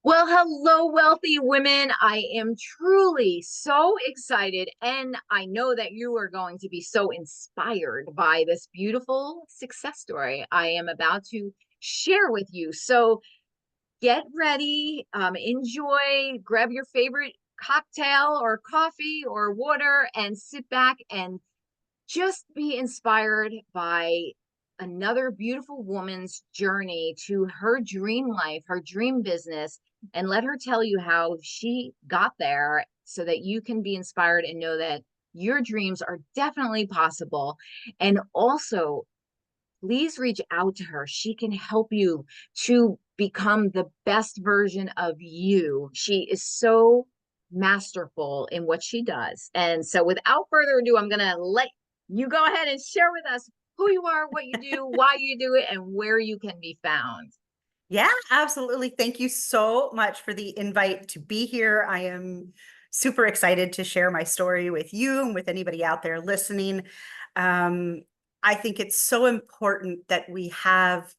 Well, hello, wealthy women. I am truly so excited, and I know that you are going to be so inspired by this beautiful success story I am about to share with you. So get ready, enjoy, grab your favorite cocktail or coffee or water, and sit back and just be inspired by another beautiful woman's journey to her dream life, her dream business, and let her tell you how she got there so that you can be inspired and know that your dreams are definitely possible. And also, please reach out to her. She can help you to become the best version of you. She is so masterful in what she does. And so, without further ado, I'm going to let you go ahead and share with us who you are, what you do, why you do it, and where you can be found. Yeah, absolutely. Thank you so much for the invite to be here. I am super excited to share my story with you and with anybody out there listening. Um, I think it's so important that we have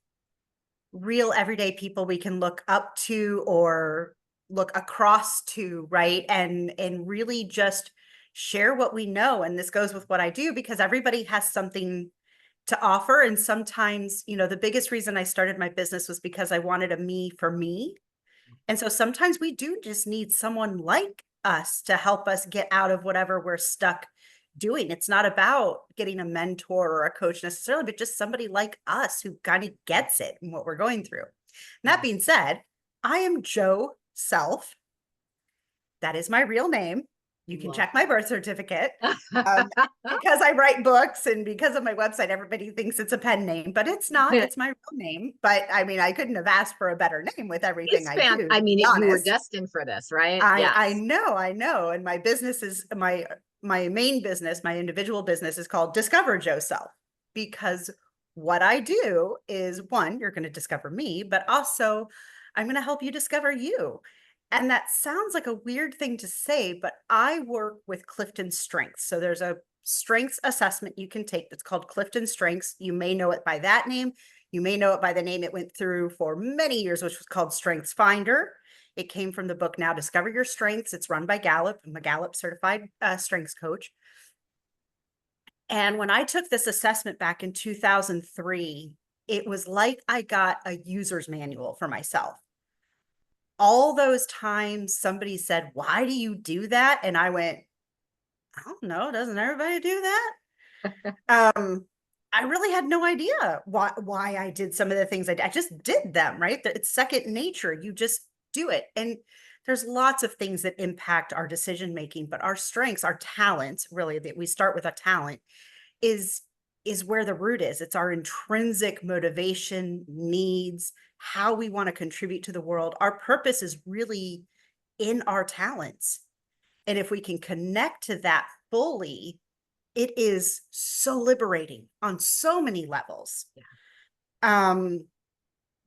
real everyday people we can look up to or look across to, right? And really just share what we know. And this goes with what I do because everybody has something to offer. And sometimes, the biggest reason I started my business was because I wanted a me for me. And so sometimes we do just need someone like us to help us get out of whatever we're stuck doing. It's not about getting a mentor or a coach necessarily, but just somebody like us who kind of gets it and what we're going through. And that being Yes. said, I am Joe Self. That is my real name. You can Love check my birth certificate. Um, it. because I write books and because of my website, everybody thinks it's a pen name, but it's not. It's my real name. But I mean, I couldn't have asked for a better name with everything It's I fan. do, I to mean, be you were honest. destined for this, right? I Yes. know, I know. And my business is my main business, my individual business is called Discover Joe Self, because what I do is one, you're going to discover me, but also I'm going to help you discover you. And that sounds like a weird thing to say, but I work with Clifton Strengths. So there's a strengths assessment you can take that's called Clifton Strengths. You may know it by that name. You may know it by the name it went through for many years, which was called Strengths Finder. It came from the book Now Discover Your Strengths. It's run by Gallup. I'm a Gallup certified strengths coach. And when I took this assessment back in 2003, it was like I got a user's manual for myself. All those times somebody said, "Why do you do that?" And I went, "I don't know. Doesn't everybody do that?" I really had no idea why I did some of the things I did. I just did them, right? It's second nature. You just do it. And there's lots of things that impact our decision making, but our strengths, our talents, really, that we start with a talent is is where the root is. It's our intrinsic motivation, needs, how we want to contribute to the world. Our purpose is really in our talents. And if we can connect to that fully, it is so liberating on so many levels. Yeah. Um,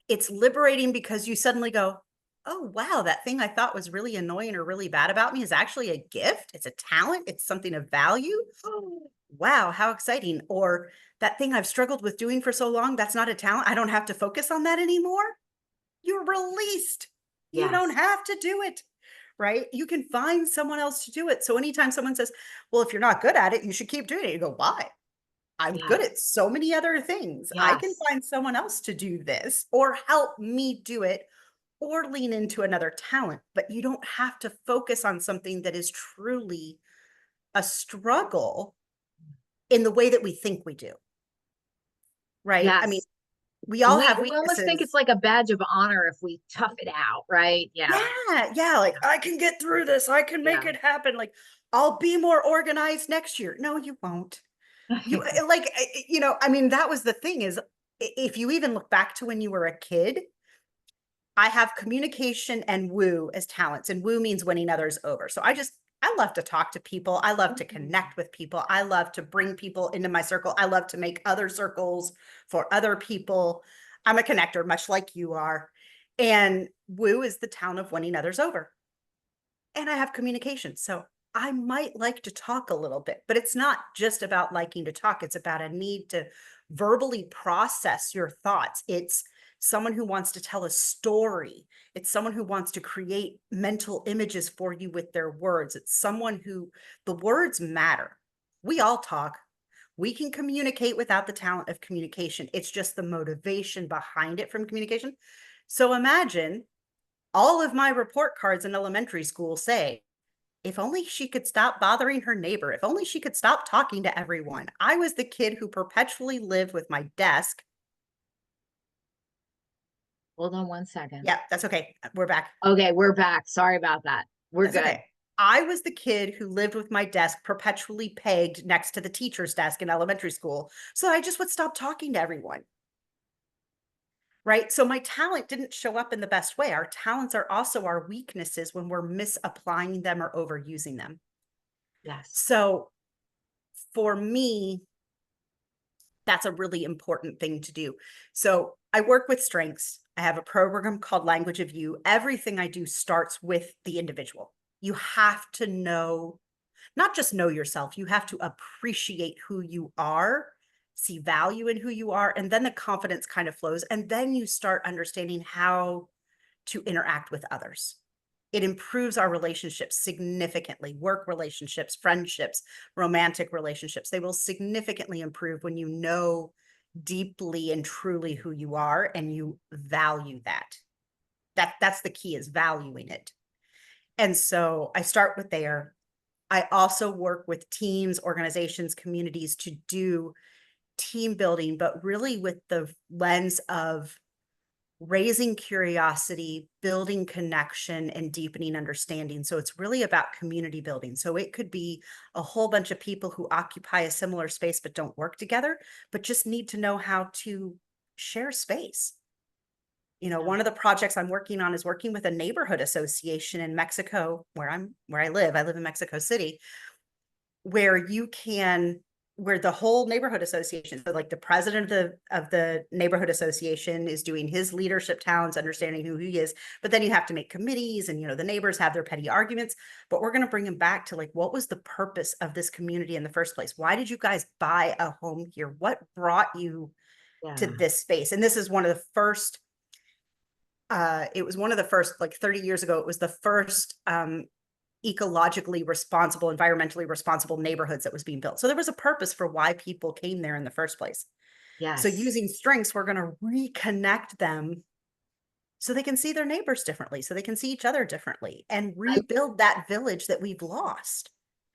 it's liberating because you suddenly go, oh, wow, that thing I thought was really annoying or really bad about me is actually a gift. It's a talent. It's something of value. Oh, wow, how exciting. Or that thing I've struggled with doing for so long, that's not a talent. I don't have to focus on that anymore. You're released. You don't Yes. have to do it, right? You can find someone else to do it. So anytime someone says, well, if you're not good at it, you should keep doing it. You go, why? I'm good at Yes. so many other things. I can Yes. find someone else to do this or help me do it or lean into another talent, but you don't have to focus on something that is truly a struggle in the way that we think we do, right? I mean, Yes. we all We have we almost think it's weaknesses. like a badge of honor if we tough it out, right? Yeah. Yeah, yeah, like I can get through this. I can make Yeah. it happen. Like I'll be more organized next year. No, you won't. You like, I mean, that was the thing is if you even look back to when you were a kid, I have communication and woo as talents, and woo means winning others over. So I love to talk to people. I love to connect with people. I love to bring people into my circle. I love to make other circles for other people. I'm a connector, much like you are. And woo is the talent of winning others over. And I have communication. So I might like to talk a little bit, but it's not just about liking to talk. It's about a need to verbally process your thoughts. It's someone who wants to tell a story. It's someone who wants to create mental images for you with their words. It's someone who the words matter. We all talk. We can communicate without the talent of communication. It's just the motivation behind it from communication. So imagine all of my report cards in elementary school say, if only she could stop bothering her neighbor, if only she could stop talking to everyone. I was the kid who perpetually lived with my desk. Hold on one second. Yeah, that's okay. We're back. Okay, we're back. Sorry about that. We're That's good. okay. I was the kid who lived with my desk perpetually pegged next to the teacher's desk in elementary school. So I just would stop talking to everyone. Right. So my talent didn't show up in the best way. Our talents are also our weaknesses when we're misapplying them or overusing them. Yes. So for me, that's a really important thing to do. So I work with strengths. I have a program called Language of You. Everything I do starts with the individual. You have to know, not just know yourself, you have to appreciate who you are, see value in who you are, and then the confidence kind of flows. And then you start understanding how to interact with others. It improves our relationships significantly, work relationships, friendships, romantic relationships. They will significantly improve when you know deeply and truly who you are and you value that. That's the key, is valuing it. And so I start with there. I also work with teams, organizations, communities to do team building, but really with the lens of raising curiosity, building connection, and deepening understanding. So it's really about community building. So it could be a whole bunch of people who occupy a similar space but don't work together, but just need to know how to share space. Yeah. One of the projects I'm working on is working with a neighborhood association in Mexico, where I live. I live in Mexico City, where you can where the whole neighborhood association, so like the president of the neighborhood association is doing his leadership talents, understanding who he is, but then you have to make committees, and the neighbors have their petty arguments, but we're going to bring him back to, like, what was the purpose of this community in the first place? Why did you guys buy a home here? What brought you to Yeah. this space? And this is one of the first it was one of the first, like 30 years ago, it was the first ecologically responsible, environmentally responsible neighborhoods that was being built. So there was a purpose for why people came there in the first place. So Yes. using strengths, we're going to reconnect them so they can see their neighbors differently, so they can see each other differently, and I rebuild that village that we've lost.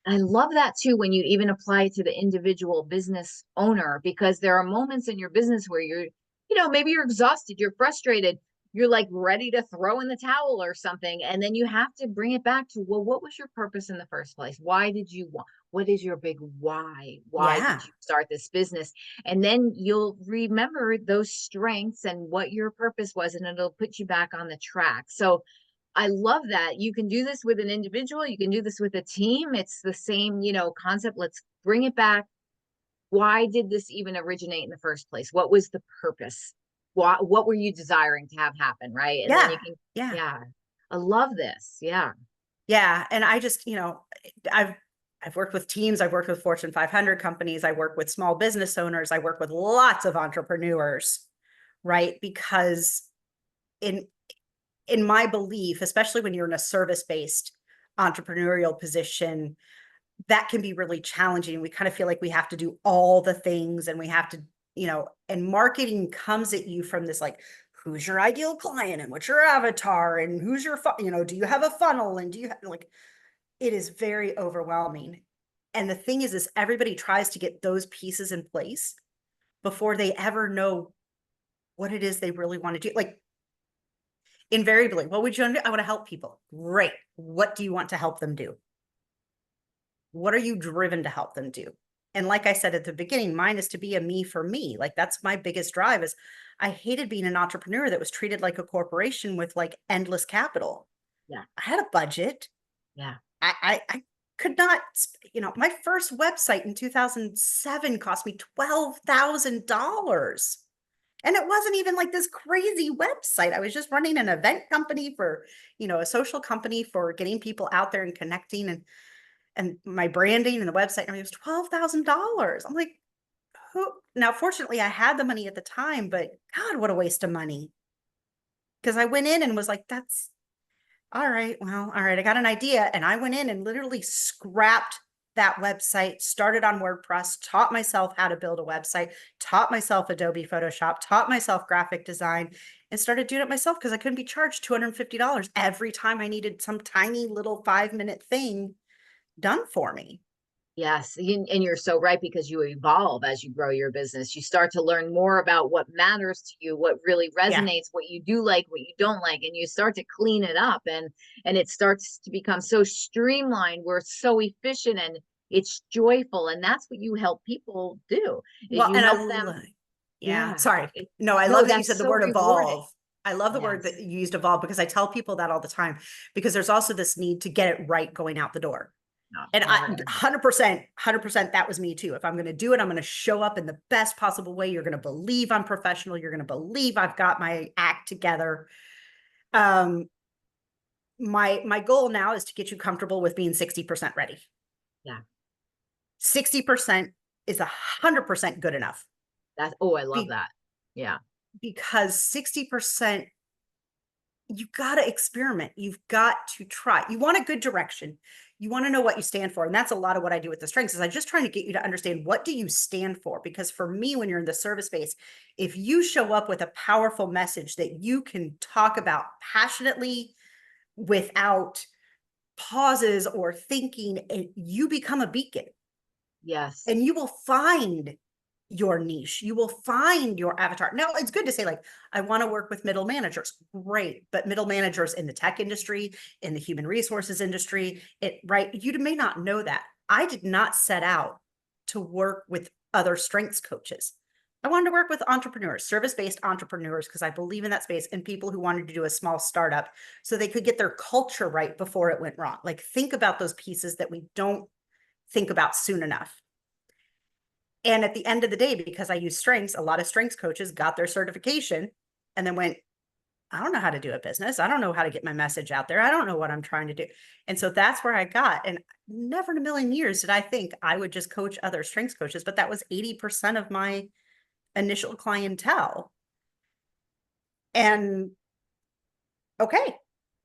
I love that too when you even apply it to the individual business owner, because there are moments in your business where maybe you're exhausted, you're frustrated, you're like ready to throw in the towel or something. And then you have to bring it back to, well, what was your purpose in the first place? Why did you want, what is your big why? Why did Yeah. you start this business? And then you'll remember those strengths and what your purpose was, and it'll put you back on the track. So I love that. You can do this with an individual, you can do this with a team. It's the same, concept. Let's bring it back. Why did this even originate in the first place? What was the purpose? What were you desiring to have happen, right? And then Yeah. you can, Yeah. yeah. I love this. Yeah. Yeah. And I just, I've I've worked with teams, I've worked with Fortune 500 companies, I work with small business owners, I work with lots of entrepreneurs, right? Because in in my belief, especially when you're in a service-based entrepreneurial position, that can be really challenging. We kind of feel like we have to do all the things, and we have to, and marketing comes at you from this, like, who's your ideal client and what's your avatar and who's your, do you have a funnel, and do you have, like, it is very overwhelming. And the thing is everybody tries to get those pieces in place before they ever know what it is they really want to do. Like, invariably, what would you want to do? I want to help people. Great. What do you want to help them do? What are you driven to help them do? And like I said at the beginning, mine is to be a me for me. Like, that's my biggest drive. Is I hated being an entrepreneur that was treated like a corporation with, like, endless capital. Yeah. I had a budget. Yeah. I could not, my first website in 2007 cost me $12,000. And it wasn't even like this crazy website. I was just running an event company for, a social company for getting people out there and connecting, and my branding and the website. I mean, it was $12,000. I'm like, who? Now, fortunately, I had the money at the time, but God, what a waste of money. because I went in and was like, that's all right. Well, all right. I got an idea. And I went in and literally scrapped that website, started on WordPress, taught myself how to build a website, taught myself Adobe Photoshop, taught myself graphic design, and started doing it myself because I couldn't be charged $250 every time I needed some tiny little 5-minute thing done for me. Yes, and you're so right because you evolve as you grow your business. You start to learn more about what matters to you, what really Yeah. resonates, what you do like, what you don't like, and you start to clean it up and it starts to become so streamlined. We're so efficient and it's joyful, and that's what you help people do. Is Well, you and help them. yeah, Yeah. sorry. It, No, I no, love that you that's said the so word rewarding. evolve. I love the word that Yes. you used evolve because I tell people that all the time because there's also this need to get it right going out the door. No, And I oh, yeah. 100%, that was me too. If I'm going to do it, I'm going to show up in the best possible way. You're going to believe I'm professional. You're going to believe I've got my act together. Um, my goal now is to get you comfortable with being 60% ready. Yeah. 60% is 100% good enough. That's, oh, I love Be, that. Yeah. because 60% you got to experiment. You've got to try. You want a good direction. You want to know what you stand for. And that's a lot of what I do with the strengths is I'm just trying to get you to understand what do you stand for? Because for me, when you're in the service space, if you show up with a powerful message that you can talk about passionately without pauses or thinking, you become a beacon Yes. and you will find your niche. You will find your avatar. Now, it's good to say, like, I want to work with middle managers. Great. But middle managers in the tech industry, in the human resources industry, right? You may not know that. I did not set out to work with other strengths coaches. I wanted to work with entrepreneurs, service-based entrepreneurs, because I believe in that space and people who wanted to do a small startup so they could get their culture right before it went wrong. Like, think about those pieces that we don't think about soon enough. And at the end of the day, because I use strengths, a lot of strengths coaches got their certification and then went, I don't know how to do a business. I don't know how to get my message out there. I don't know what I'm trying to do. And so that's where I got. And never in a million years did I think I would just coach other strengths coaches, but that was 80% of my initial clientele. And okay,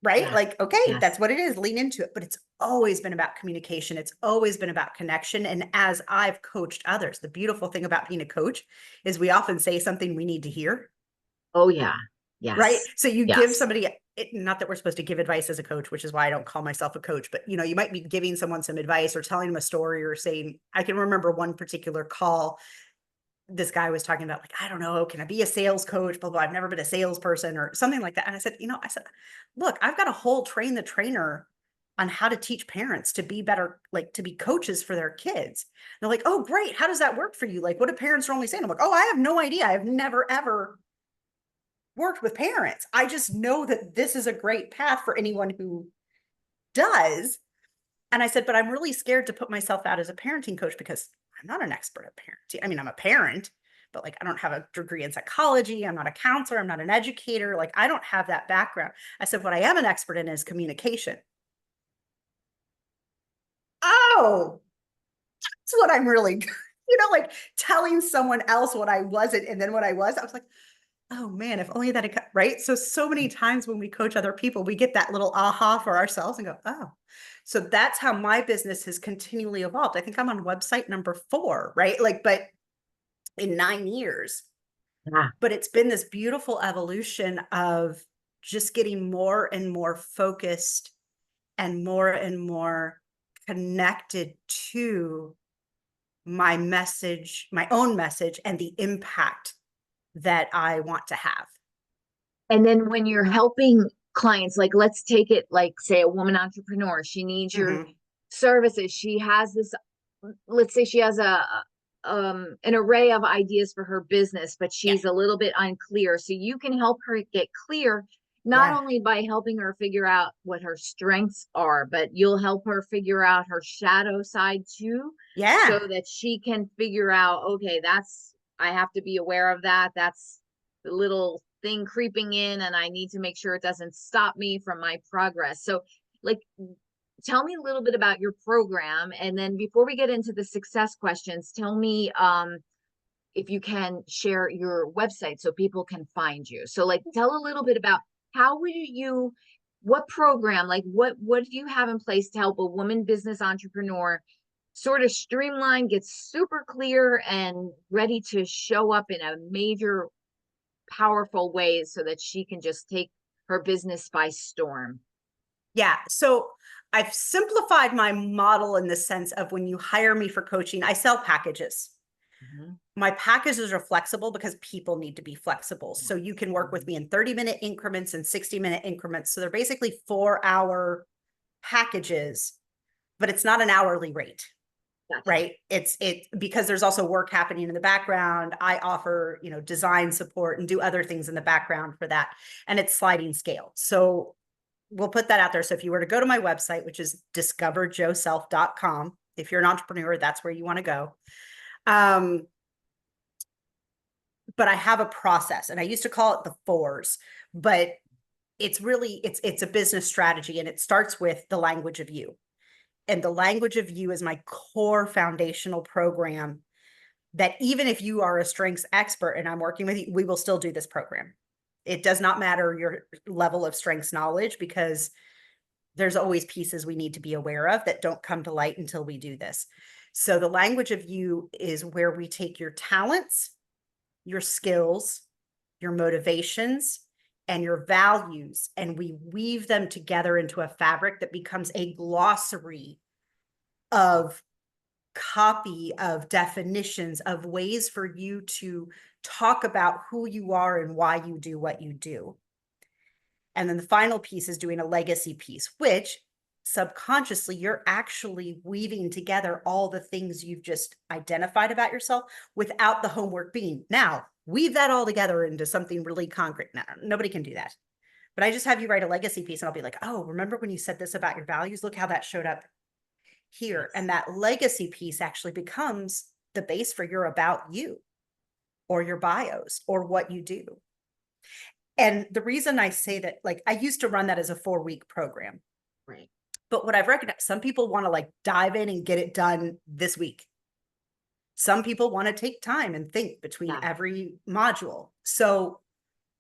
right? Yeah. Like, okay, Yes. that's what it is. Lean into it. But it's always been about communication. It's always been about connection. And as I've coached others, the beautiful thing about being a coach is we often say something we need to hear, Oh, yeah. right? Yes. So you give Yes. somebody, not that we're supposed to give advice as a coach, which is why I don't call myself a coach, but you might be giving someone some advice or telling them a story or saying, I can remember one particular call this guy was talking about, like, I don't know, can I be a sales coach? Blah, blah. I've never been a salesperson or something like that. And I said, look, I've got a whole train the trainer on how to teach parents to be better, like to be coaches for their kids. And they're like, oh, great. How does that work for you? Like, what do parents normally say? And I'm like, oh, I have no idea. I've never, ever worked with parents. I just know that this is a great path for anyone who does. And I said, but I'm really scared to put myself out as a parenting coach because I'm not an expert at parenting. I mean, I'm a parent, but like I don't have a degree in psychology. I'm not a counselor. I'm not an educator. Like I don't have that background. I said, what I am an expert in is communication. Oh, that's what I'm really good. Like telling someone else what I wasn't and then what I was. I was like, oh man, if only that had, right? So many times when we coach other people, we get that little aha for ourselves and go, oh. So that's how my business has continually evolved. I think I'm on website number 4, right? Like, but in 9 years. Yeah. But it's been this beautiful evolution of just getting more and more focused and more connected to my message, my own message, and the impact that I want to have. And then when you're helping clients, like let's take it like say a woman entrepreneur, she needs your Mm-hmm. services. She has this, let's say she has a an array of ideas for her business, but Yeah. she's a little bit unclear. So you can help her get clear, not Yeah. only by helping her figure out what her strengths are, but you'll help her figure out her shadow side too, so Yeah. that she can figure out, okay, that's, I have to be aware of that. That's the little thing creeping in, and I need to make sure it doesn't stop me from my progress. So, like, tell me a little bit about your program, and then before we get into the success questions, tell me if you can share your website so people can find you. So, like, tell a little bit about how would you, what program, like what do you have in place to help a woman business entrepreneur sort of streamline, get super clear and ready to show up in a major, powerful way so that she can just take her business by storm? Yeah. So I've simplified my model in the sense of when you hire me for coaching, I sell packages. Mhm. My packages are flexible because people need to be flexible. So you Yes. can work with me in 30-minute increments and 60-minute increments. So they're basically 4-hour packages, but it's not an hourly rate, Gotcha. right? It because there's also work happening in the background. I offer, design support and do other things in the background for that. And it's sliding scale. So we'll put that out there. So if you were to go to my website, which is discoverjoself.com, if you're an entrepreneur, that's where you want to go. Um, but I have a process, and I used to call it the fours, but it's a business strategy, and it starts with the language of you. And the language of you is my core foundational program that even if you are a strengths expert and I'm working with you, we will still do this program. It does not matter your level of strengths knowledge, because there's always pieces we need to be aware of that don't come to light until we do this. So the language of you is where we take your talents, your skills, your motivations, and your values, and we weave them together into a fabric that becomes a glossary of copy, of definitions, of ways for you to talk about who you are and why you do what you do. And then the final piece is doing a legacy piece, which subconsciously you're actually weaving together all the things you've just identified about yourself without the homework being. Now, weave that all together into something really concrete. Now, nobody can do that. But I just have you write a legacy piece and I'll be like, oh, remember when you said this about your values? Look how that showed up here. And Yes. that legacy piece actually becomes the base for your about you or your bios or what you do. And the reason I say that, like, I used to run that as a 4-week program, Right. but what I've recognized, some people want to like dive in and get it done this week. Some people want to take time and think between Yeah. every module. So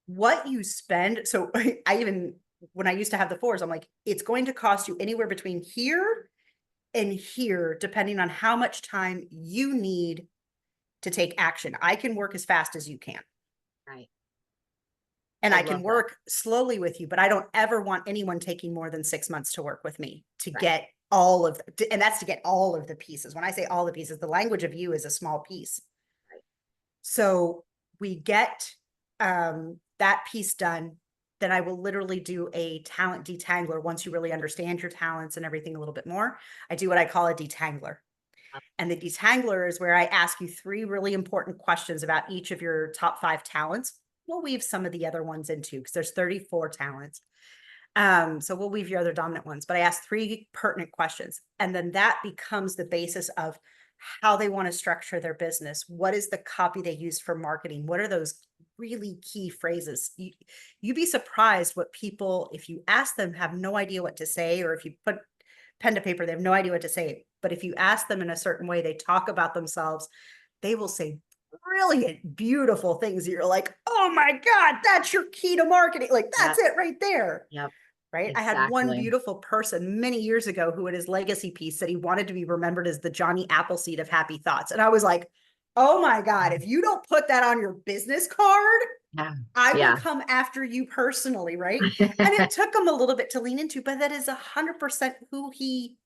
what you spend, so I even, when I used to have the fours, I'm like, it's going to cost you anywhere between here and here, depending on how much time you need to take action. I can work as fast as you can. Right. And I I can love that. work slowly with you, but I don't ever want anyone taking more than 6 months to work with me to Right. get all of, and that's to get all of the pieces. When I say all the pieces, the language of you is a small piece. Right. So we get that piece done. Then I will literally do a talent detangler. Once you really understand your talents and everything a little bit more, I do what I call a detangler. And the detangler is where I ask you 3 really important questions about each of your top 5 talents. We'll weave some of the other ones into, because there's 34 talents. So we'll weave your other dominant ones, but I ask 3 pertinent questions. And then that becomes the basis of how they want to structure their business. What is the copy they use for marketing? What are those really key phrases? You'd be surprised what people, if you ask them, have no idea what to say, or if you put pen to paper, they have no idea what to say. But if you ask them in a certain way, they talk about themselves, they will say brilliant, beautiful things. You're like, oh my God, that's your key to marketing. Like, Yep. that's it right there. Yep. Right. I had one Exactly. beautiful person many years ago who, at his legacy piece, said he wanted to be remembered as the Johnny Appleseed of happy thoughts. And I was like, oh my God, if you don't put that on your business card, Yeah. I will Yeah. come after you personally. Right. And it took him a little bit to lean into, but that is 100% who he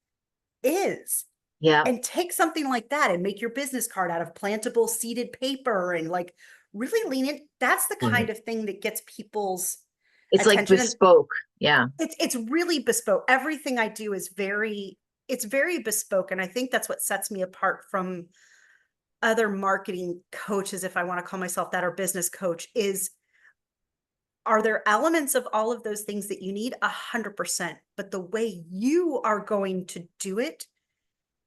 is. Yeah. And take something like that and make your business card out of plantable seeded paper and like really lean in. That's the Yeah. kind of thing that gets people's It's like attention. And bespoke. Yeah. it's really bespoke. Everything I do is it's very bespoke. And I think that's what sets me apart from other marketing coaches, if I want to call myself that, or business coach, is, are there elements of all of those things that you need? 100%. But the way you are going to do it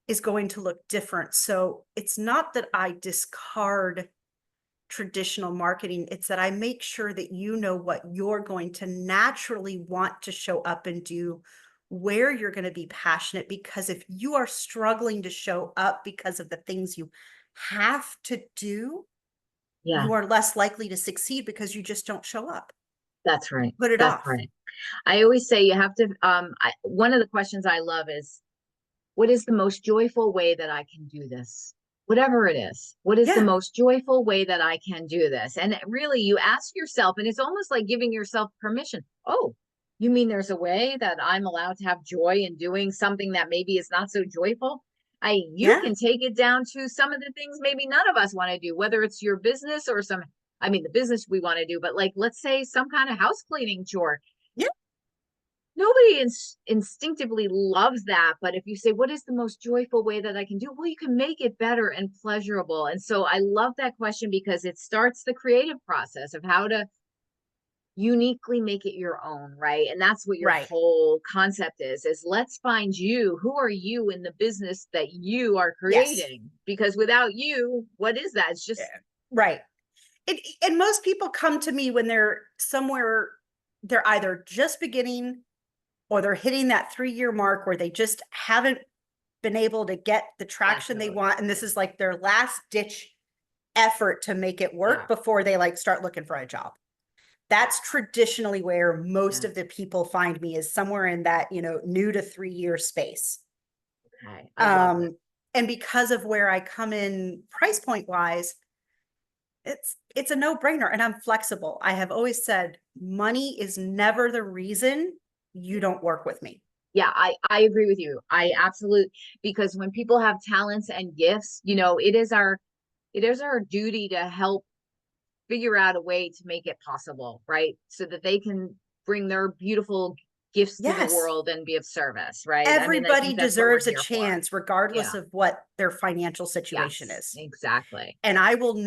is going to look different. So it's not that I discard traditional marketing, it's that I make sure that you know what you're going to naturally want to show up and do, where you're going to be passionate. Because if you are struggling to show up because of the things you have to do, Yeah. you are less likely to succeed because you just don't show up. That's right. put it That's off. right. I always say you have to, one of the questions I love is, what is the most joyful way that I can do this? Whatever it is, what is the Yeah, most joyful way that I can do this? And really, you ask yourself, and it's almost like giving yourself permission. Oh, you mean there's a way that I'm allowed to have joy in doing something that maybe is not so joyful? You yeah, can take it down to some of the things maybe none of us want to do, whether it's your business or some, I mean, the business we want to do, but like, let's say some kind of house cleaning chore. yeah, Nobody instinctively loves that, but if you say, what is the most joyful way that I can do, well, you can make it better and pleasurable. And so I love that question because it starts the creative process of how to uniquely make it your own, right? And that's what your right. whole concept is let's find you. Who are you in the business that you are Yes. creating? Because without you, what is that? It's Yeah, just right. And most people come to me when they're somewhere, they're either just beginning or they're hitting that 3-year mark where they just haven't been able to get the traction they definitely. want. And this is like their last ditch effort to make it Yeah. work before they like start looking for a job. That's traditionally where most Yeah. of the people find me, is somewhere in that, new to 3-year space. Okay. I love it. Um, and because of where I come in price point wise, it's a no-brainer, and I'm flexible. I have always said money is never the reason you don't work with me. Yeah, I agree with you. I absolutely, because when people have talents and gifts, it is our duty to help figure out a way to make it possible, right? So that they can bring their beautiful gifts to the Yes, world and be of service, right? I mean, I everybody think that's what we're deserves a here for. chance regardless Yeah. of what their financial situation Yes, is. exactly. And I don't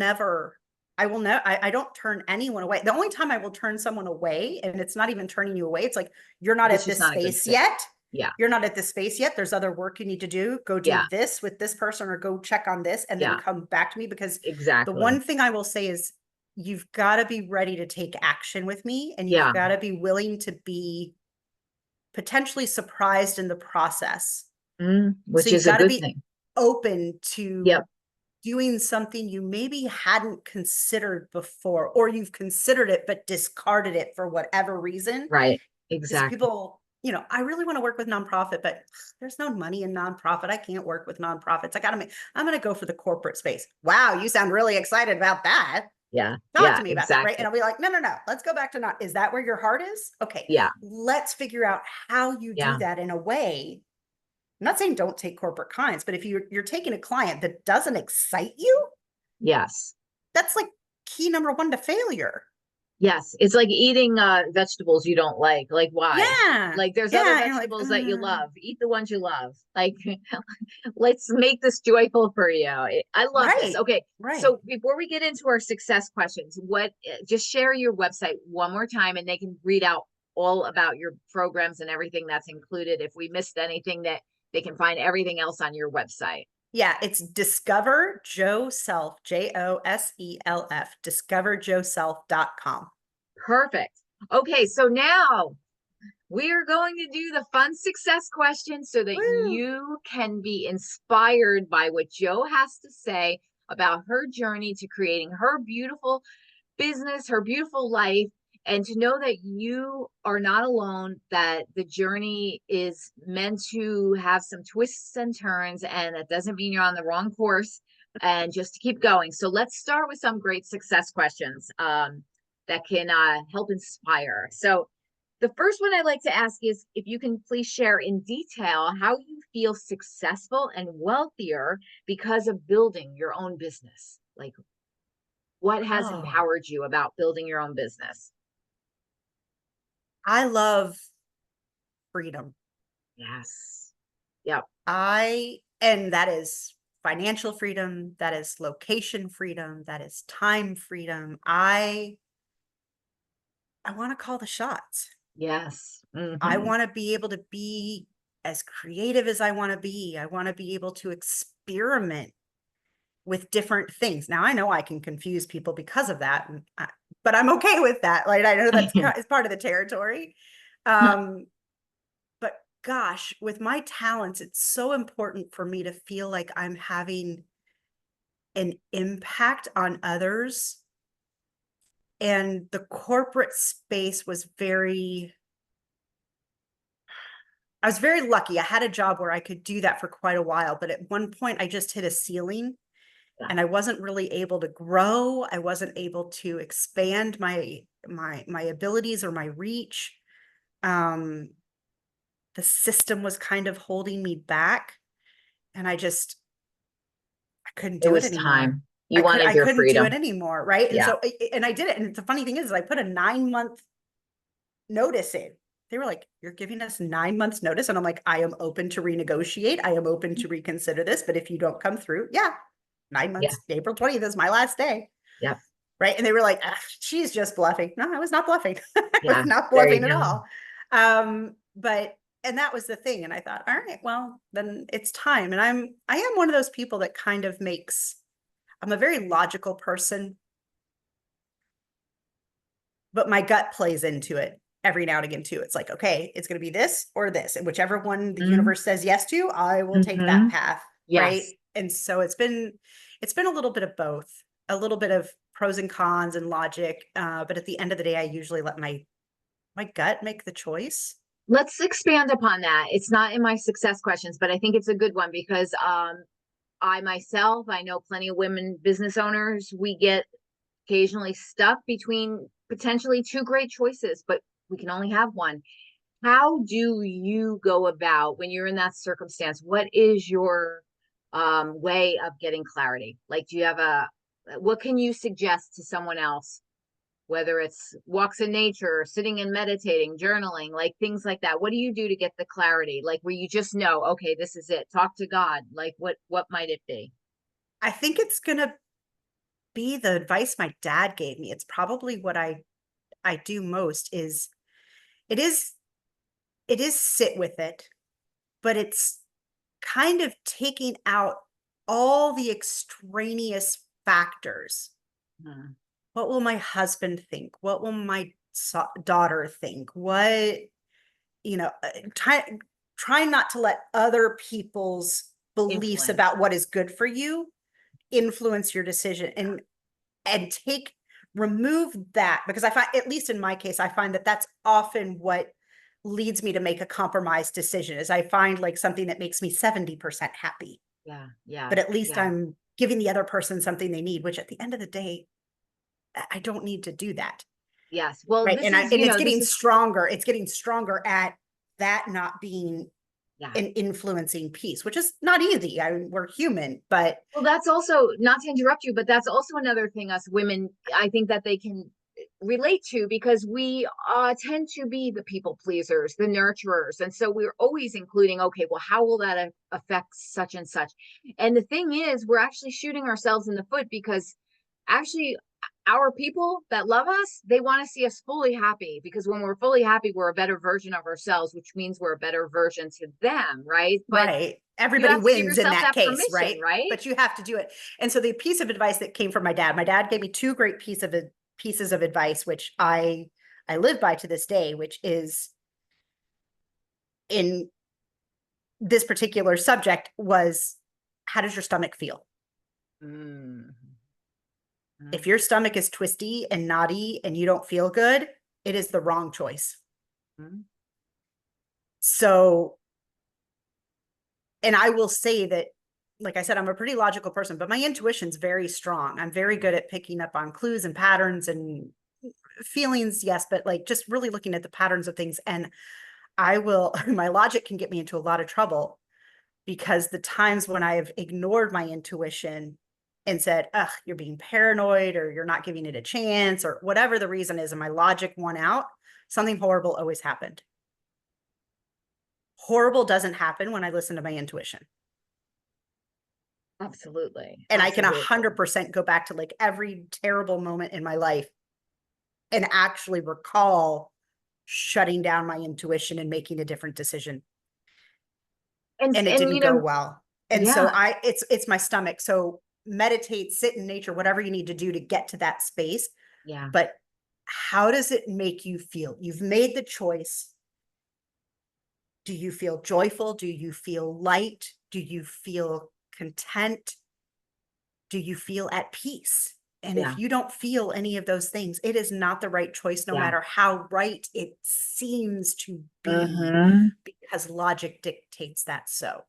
turn anyone away. The only time I will turn someone away, and it's not even turning you away, it's like, you're not It's at just this not a good space fit. yet. Yeah. You're not at this space yet. There's other work you need to do. Go do Yeah. this with this person, or go check on this and then Yeah. come back to me. Because the Exactly. one thing I will say is, you've got to be ready to take action with me, and you've Yeah. got to be willing to be potentially surprised in the process. So Which you've is a got to good be thing. open Yep. to doing something you maybe hadn't considered before, or you've considered it but discarded it for whatever reason. Right. Is Exactly. people, I really want to work with nonprofit, but there's no money in nonprofit. I can't work with nonprofits. I'm going to go for the corporate space. Wow, you sound really excited about that. Yeah. Talk Yeah. to me about that, right? And Exactly. I'll be like, no, no, no. Let's go back to not. Is that where your heart is? Okay, Yeah. let's figure out how you do Yeah. that in a way. I'm not saying don't take corporate clients, but if you're taking a client that doesn't excite you, Yes. that's like key number one to failure. Yes, it's like eating vegetables you don't like. Like why? Yeah. Like there's other Yeah. You're like, vegetables that you love. Eat the ones you love. Like let's make this joyful for you. I love this. right. Okay, Right. so before we get into our success questions, what just share your website one more time and they can read out all about your programs and everything that's included. If we missed anything, that they can find everything else on your website. Yeah. It's Discover Joe Self, JOSELF, discoverjoeself.com. Perfect. Okay, so now we are going to do the fun success question so that Woo. you can be inspired by what Joe has to say about her journey to creating her beautiful business, her beautiful life, and to know that you are not alone, that the journey is meant to have some twists and turns, and that doesn't mean you're on the wrong course, and just to keep going. So let's start with some great success questions that can help inspire. So the first one I'd like to ask is if you can please share in detail how you feel successful and wealthier because of building your own business. Like, what has Oh, empowered you about building your own business? I love freedom. Yes. Yep. And that is financial freedom, that is location freedom, that is time freedom. I want to call the shots. Yes. I Hmm. want to be able to be as creative as I want to be. I want to be able to experiment with different things. Now I know I can confuse people because of that, but I'm okay with that. Like, I know that's is part of the territory. Um, but gosh, with my talents, it's so important for me to feel like I'm having an impact on others And the corporate space was I was very lucky. I had a job where I could do that for quite a while, but at one point I just hit a ceiling Yeah. and I wasn't really able to grow. I wasn't able to expand my abilities or my reach. Um, the system was kind of holding me back, and I couldn't It do it was anymore. time. You wanted I your couldn't do it freedom. anymore, right? And Yeah. so and I did it. And the funny thing is I put a 9-month notice in. They were like, "You're giving us 9 months notice." And I'm like, "I am open to renegotiate. I am open to reconsider this. But if you don't come through, yeah, nine Yeah. months, April 20th is my last day." Yeah. Right. And they were like, "Ah, she's just bluffing." No, I was not bluffing. I was Yeah. not There you bluffing at go. all. But and that was the thing. And I thought, all right, well, then it's time. And I am one of those people that kind of makes, I'm a very logical person, but my gut plays into it every now and again too. It's like, okay, it's going to be this or this, and whichever one the Mm-hmm. universe says yes to, I will take that Mm-hmm. path, right? Yes. And so it's been a little bit of both, a little bit of pros and cons and logic, but at the end of the day, I usually let my gut make the choice. Let's expand upon that. It's not in my success questions, but I think it's a good one because I myself, I know plenty of women business owners. We get occasionally stuck between potentially two great choices, but we can only have one. How do you go about when you're in that circumstance? What is your way of getting clarity? Like, do you have what can you suggest to someone else, whether it's walks in nature, sitting and meditating, journaling, like things like that? What do you do to get the clarity? Like, where you just know, okay, this is it. Talk to God. Like, what might it be? I think it's gonna be the advice my dad gave me. It's probably what I do most is it is it is sit with it, but it's kind of taking out all the extraneous factors. Hmm. What will my husband think? What will my daughter think? What, try not to let other people's beliefs Influence. about what is good for you influence your decision, and remove that, because I find, at least in my case, I find that that's often what leads me to make a compromised decision. Is I find like something that makes me 70% happy, Yeah, yeah, but at least yeah. I'm giving the other person something they need, which at the end of the day, I don't need to do that. Yes. Well, Right. this is, And it's this getting is, stronger. It's getting stronger at that not being yeah. an influencing piece, which is not easy. We're human, but Well, that's also, not to interrupt you, but that's also another thing us women, I think that they can relate to because we tend to be the people pleasers, the nurturers. And so we're always including, okay, well, how will that affect such and such? And the thing is, we're actually shooting ourselves in the foot because actually, our people that love us, they want to see us fully happy because when we're fully happy, we're a better version of ourselves, which means we're a better version to them, right? But right. you Everybody have to give wins in yourself that that case, permission, right? right? But you have to do it. And so the piece of advice that came from my dad gave me two great pieces of advice, which I live by to this day, which is in this particular subject was, how does your stomach feel? Mm-hmm. If your stomach is twisty and knotty and you don't feel good, it is the wrong choice. Mm-hmm. So, and I will say that, like I said, I'm a pretty logical person, but my intuition's very strong. I'm very good at picking up on clues and patterns and feelings, yes, but like just really looking at the patterns of things. And my logic can get me into a lot of trouble because the times when I have ignored my intuition and said, ugh, you're being paranoid or you're not giving it a chance or whatever the reason is, and my logic won out, something horrible always happened. Horrible doesn't happen when I listen to my intuition. Absolutely. And I can Absolutely. 100% go back to like every terrible moment in my life and actually recall shutting down my intuition and making a different decision. And it And didn't go well. And so yeah, it's my stomach. So meditate, sit in nature, whatever you need to do to get to that space. yeah. But how does it make you feel? You've made the choice. Do you feel joyful? Do you feel light? Do you feel content? Do you feel at peace? And if Yeah. you don't feel any of those things, it is not the right choice, no Yeah. matter how right it seems to be, Hmm. because logic dictates that. So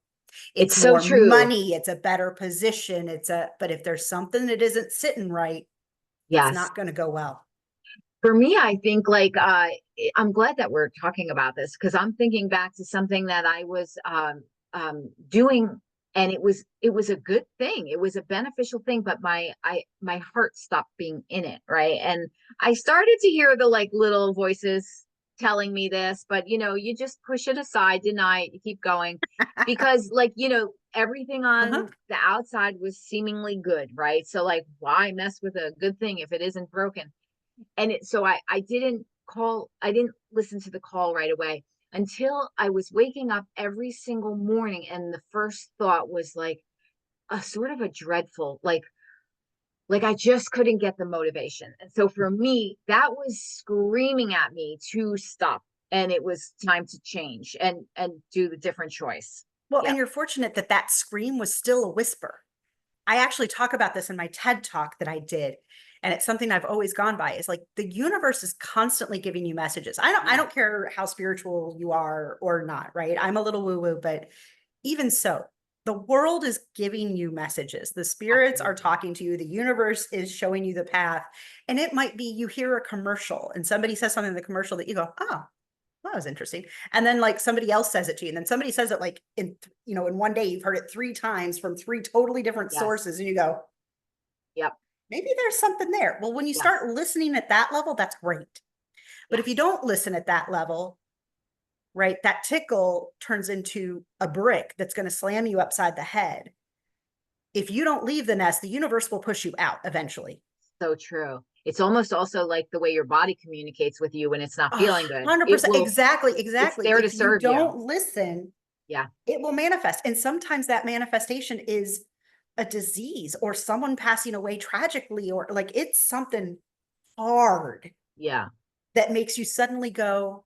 it's It's so more true. money, it's a better position, but if there's something that isn't sitting right, it's Yes. not going to go well. For me, I think like I'm glad that we're talking about this because I'm thinking back to something that I was doing, and it was a good thing. It was a beneficial thing, but my heart stopped being in it, right? And I started to hear the like little voices telling me this, but you just push it aside, deny it, you keep going because like everything Uh-huh. on the outside was seemingly good, right? So like why mess with a good thing if it isn't broken? And so I didn't listen to the call right away until I was waking up every single morning, and the first thought was like a sort of a dreadful like I just couldn't get the motivation. And so for me that was screaming at me to stop, and it was time to change and do the different choice. Well, Yeah. and you're fortunate that that scream was still a whisper. I actually talk about this in my TED talk that I did. And it's something I've always gone by, is like the universe is constantly giving you messages. I Yeah. don't care how spiritual you are or not, right? I'm a little woo-woo, but even so, the world is giving you messages. The spirits are Absolutely. talking to you. The universe is showing you the path. And it might be you hear a commercial and somebody says something in the commercial that you go, oh, that was interesting. And then like somebody else says it to you. And then somebody says it like in one day, you've heard it 3 times from 3 totally different Yes. sources. And you go, Yep. maybe there's something there. Well, when you Yes. start listening at that level, that's great. But if you Yes. don't listen at that level, right, that tickle turns into a brick that's going to slam you upside the head. If you don't leave the nest, the universe will push you out eventually. So true. It's almost also like the way your body communicates with you when it's not A feeling good. It 100%. will, Exactly. it's Exactly. there to If you serve you. don't listen, Yeah. it will manifest. And sometimes that manifestation is a disease or someone passing away tragically, or like it's something hard Yeah. that makes you suddenly go,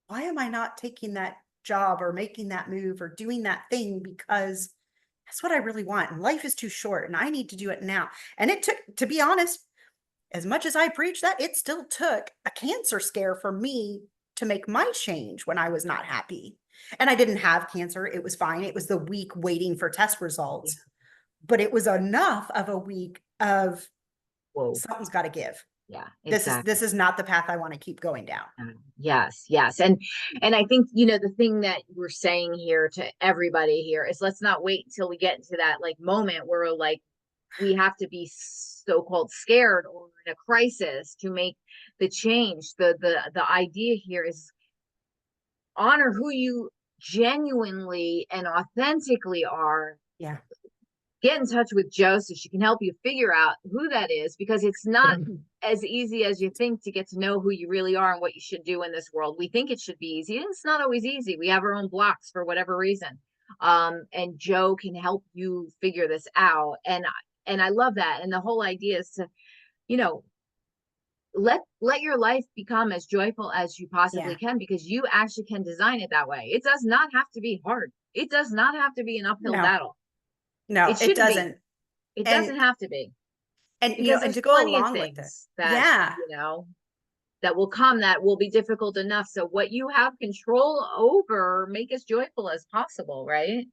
why am I not taking that job or making that move or doing that thing? Because that's what I really want. And life is too short and I need to do it now. And it took, to be honest, as much as I preach that, it still took a cancer scare for me to make my change when I was not happy. And I didn't have cancer. It was fine. It was the week waiting for test Yeah. results, but it was enough of a week of Whoa. something's got to give. Yeah, This exactly. is not the path I want to keep going down. Yes, yes. And I think, the thing that we're saying here to everybody here is let's not wait until we get into that like moment where like we have to be so-called scared or in a crisis to make the change. The idea here is honor who you genuinely and authentically are. Yeah. Get in touch with Joe so she can help you figure out who that is, because it's not as easy as you think to get to know who you really are and what you should do in this world. We think it should be easy, and it's not always easy. We have our own blocks for whatever reason. And Joe can help you figure this out. And I love that. And the whole idea is to, you know, let your life become as joyful as you possibly Yeah. can, because you actually can design it that way. It does not have to be hard. It does not have to be an uphill No, battle. no, It it shouldn't be. doesn't. It And doesn't have to be, because and there's to go plenty of along with it. things that, Yeah. that will come that will be difficult enough. So what you have control over, make as joyful as possible, right?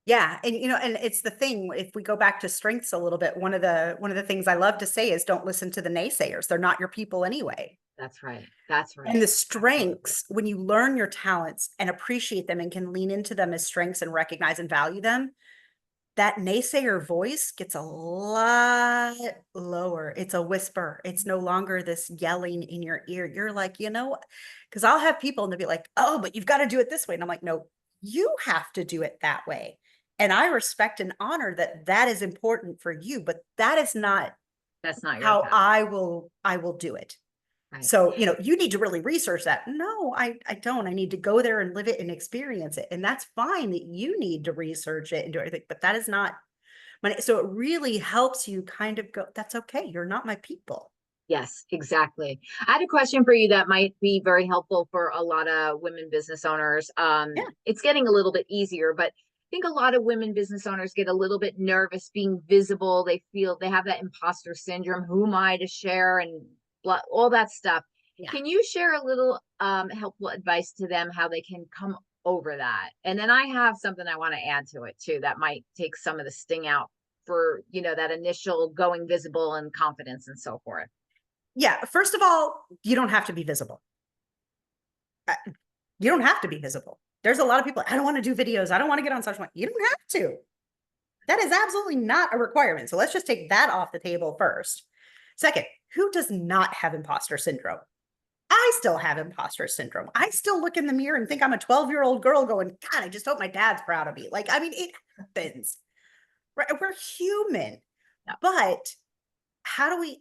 Yeah. And and it's the thing, if we go back to strengths a little bit, one of the things I love to say is don't listen to the naysayers. They're not your people anyway. That's right. That's And right. the Absolutely. strengths, when you learn your talents and appreciate them and can lean into them as strengths and recognize and value them, that naysayer voice gets a lot lower. It's a whisper. It's no longer this yelling in your ear. You're like, because I'll have people and they'll be like, oh, but you've got to do it this way. And I'm like, no, you have to do it that way. And I respect and honor that that is important for you, but that is not That's not your how path. I will do it. Right. So, you need to really research that. No, I don't. I need to go there and live it and experience it. And that's fine that you need to research it and do everything, but that is not money. So it really helps you kind of go, that's okay. You're not my people. Yes, exactly. I had a question for you that might be very helpful for a lot of women business owners. Yeah. It's getting a little bit easier, but think a lot of women business owners get a little bit nervous being visible. They feel they have that imposter syndrome. Who am I to share and blah, all that stuff. Yeah. Can you share a little helpful advice to them how they can come over that? And then I have something I want to add to it too that might take some of the sting out for, that initial going visible and confidence and so forth. Yeah. First of all, you don't have to be visible. You don't have to be visible. There's a lot of people, I don't want to do videos. I don't want to get on social media. You don't have to. That is absolutely not a requirement. So let's just take that off the table first. Second, who does not have imposter syndrome? I still have imposter syndrome. I still look in the mirror and think I'm a 12-year-old girl going, God, I just hope my dad's proud of me. Like, I mean, it happens. Right? We're human. Yeah. But how do we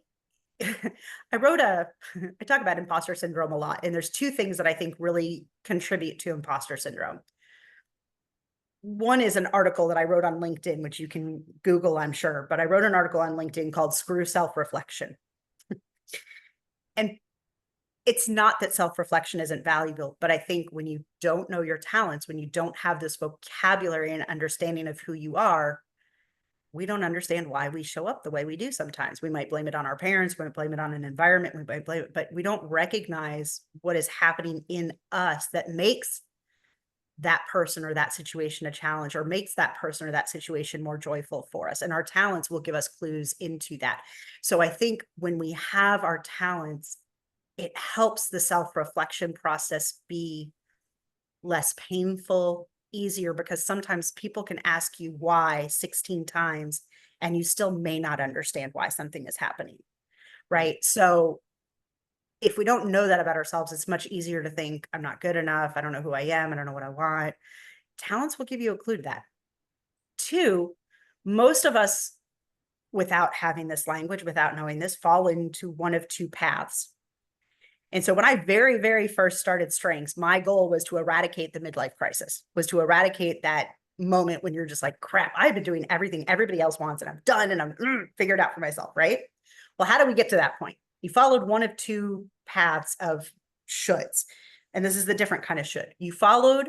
I I talk about imposter syndrome a lot, and there's two things that I think really contribute to imposter syndrome. One is an article that I wrote on LinkedIn, which you can Google, I'm sure, but I wrote an article on LinkedIn called Screw Self-Reflection. And it's not that self-reflection isn't valuable, but I think when you don't know your talents, when you don't have this vocabulary and understanding of who you are, we don't understand why we show up the way we do sometimes. We might blame it on our parents, we might blame it on an environment, we might blame it, but we don't recognize what is happening in us that makes that person or that situation a challenge, or makes that person or that situation more joyful for us. And our talents will give us clues into that. So I think when we have our talents, it helps the self-reflection process be less painful, easier, because sometimes people can ask you why 16 times and you still may not understand why something is happening. Right. So if we don't know that about ourselves, it's much easier to think, I'm not good enough. I don't know who I am. I don't know what I want. Talents will give you a clue to that. Two, most of us, without having this language, without knowing this, fall into one of two paths. And so when I very, very first started Strengths, my goal was to eradicate the midlife crisis, was to eradicate that moment when you're just like, crap, I've been doing everything everybody else wants and I'm done and I'm figured out for myself, right? Well, how do we get to that point? You followed one of two paths of shoulds. And this is the different kind of should. You go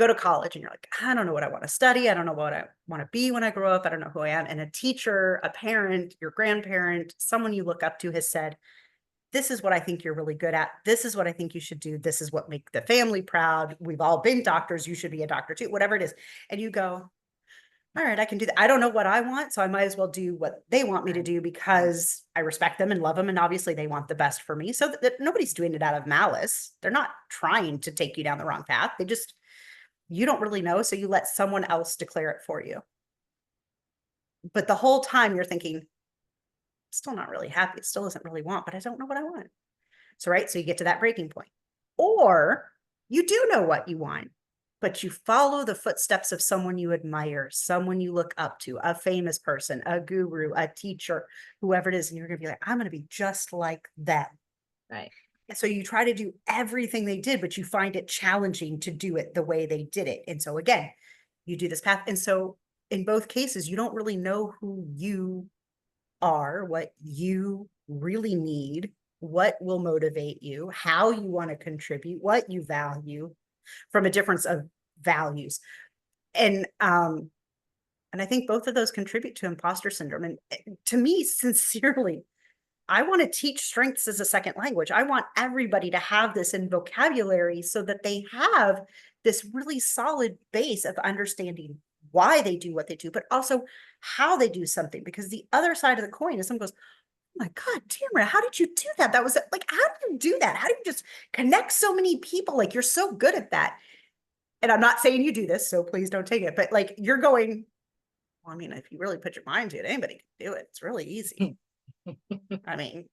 to college and you're like, I don't know what I want to study. I don't know what I want to be when I grow up. I don't know who I am. And a teacher, a parent, your grandparent, someone you look up to has said, this is what I think you're really good at. This is what I think you should do. This is what make the family proud. We've all been doctors. You should be a doctor too, whatever it is. And you go, all right, I can do that. I don't know what I want, so I might as well do what they want me to do because I respect them and love them. And obviously they want the best for me. So that nobody's doing it out of malice. They're not trying to take you down the wrong path. You don't really know. So you let someone else declare it for you. But the whole time you're thinking, still not really happy. It still doesn't really want, but I don't know what I want. So, right. So you get to that breaking point. Or you do know what you want, but you follow the footsteps of someone you admire, someone you look up to, a famous person, a guru, a teacher, whoever it is. And you're going to be like, I'm going to be just like them. Right. And so you try to do everything they did, but you find it challenging to do it the way they did it. And so again, you do this path. And so in both cases, you don't really know who you are, what you really need, what will motivate you, how you want to contribute, what you value, from a difference of values. And I think both of those contribute to imposter syndrome. And to me, sincerely, I want to teach strengths as a second language. I want everybody to have this in vocabulary so that they have this really solid base of understanding why they do what they do, but also how they do something. Because the other side of the coin is someone goes, oh my God, Tamara, how did you do that? That was like, how do you do that? How do you just connect so many people? Like, you're so good at that. And I'm not saying you do this, so please don't take it, but like, you're going, well, I mean, if you really put your mind to it, anybody can do it. It's really easy. I mean,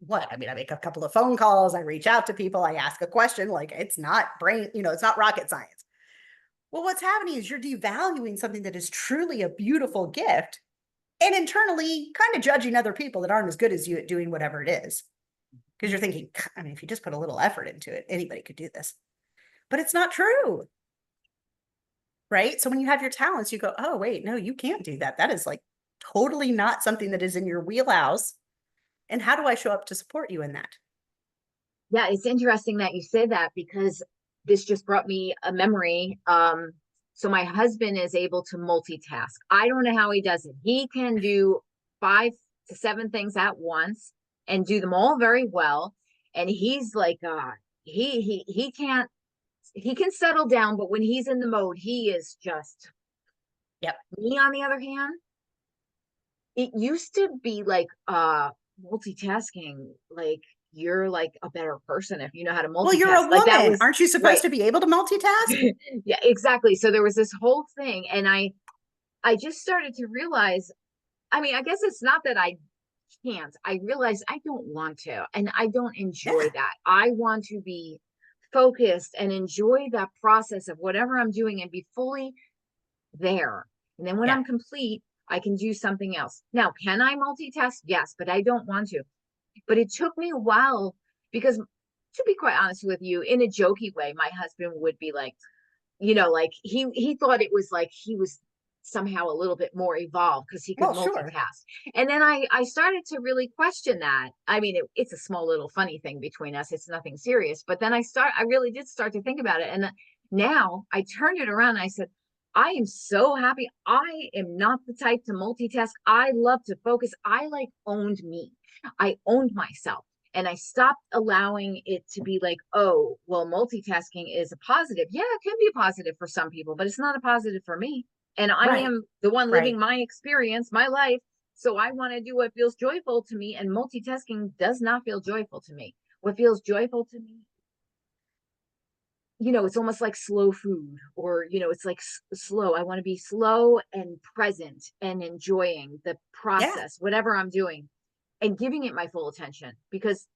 what? I mean, I make a couple of phone calls, I reach out to people, I ask a question, like it's not it's not rocket science. Well, what's happening is you're devaluing something that is truly a beautiful gift and internally kind of judging other people that aren't as good as you at doing whatever it is. Because you're thinking, I mean, if you just put a little effort into it, anybody could do this. But it's not true. Right? So when you have your talents, you go, oh, wait, no, you can't do that. That is like totally not something that is in your wheelhouse. And how do I show up to support you in that? Yeah, it's interesting that you say that because this just brought me a memory. So my husband is able to multitask. I don't know how he does it. He can do 5 to 7 things at once and do them all very well. And he's like, he can't, he can settle down, but when he's in the mode, he is just. Yep. Me, on the other hand, it used to be like multitasking, like you're like a better person if you know how to Well, you're multitask. a Like that woman. was Aren't you supposed right. to be able to multitask? Yeah, exactly. So there was this whole thing, and I just started to realize, I mean, I guess it's not that I can't. I realized I don't want to, and I don't enjoy Yeah. that. I want to be focused and enjoy that process of whatever I'm doing and be fully there. And then when Yeah. I'm complete, I can do something else. Now, can I multitask? Yes, but I don't want to. But it took me a while because, to be quite honest with you, in a jokey way, my husband would be like, like he thought it was like he was somehow a little bit more evolved because he could Well, sure. multitask. And then I started to really question that. I mean, it's a small little funny thing between us. It's nothing serious. But then I really did start to think about it. And now I turned it around and I said, I am so happy. I am not the type to multitask. I love to focus. I like owned me. I owned myself. And I stopped allowing it to be like, oh, well, multitasking is a positive. Yeah, it can be a positive for some people, but it's not a positive for me. And I Right. am the one living Right. my experience, my life. So I want to do what feels joyful to me. And multitasking does not feel joyful to me. What feels joyful to me, it's almost like slow food, or it's like slow. I want to be slow and present and enjoying the Yeah. process, whatever I'm doing, and giving it my full attention. Because,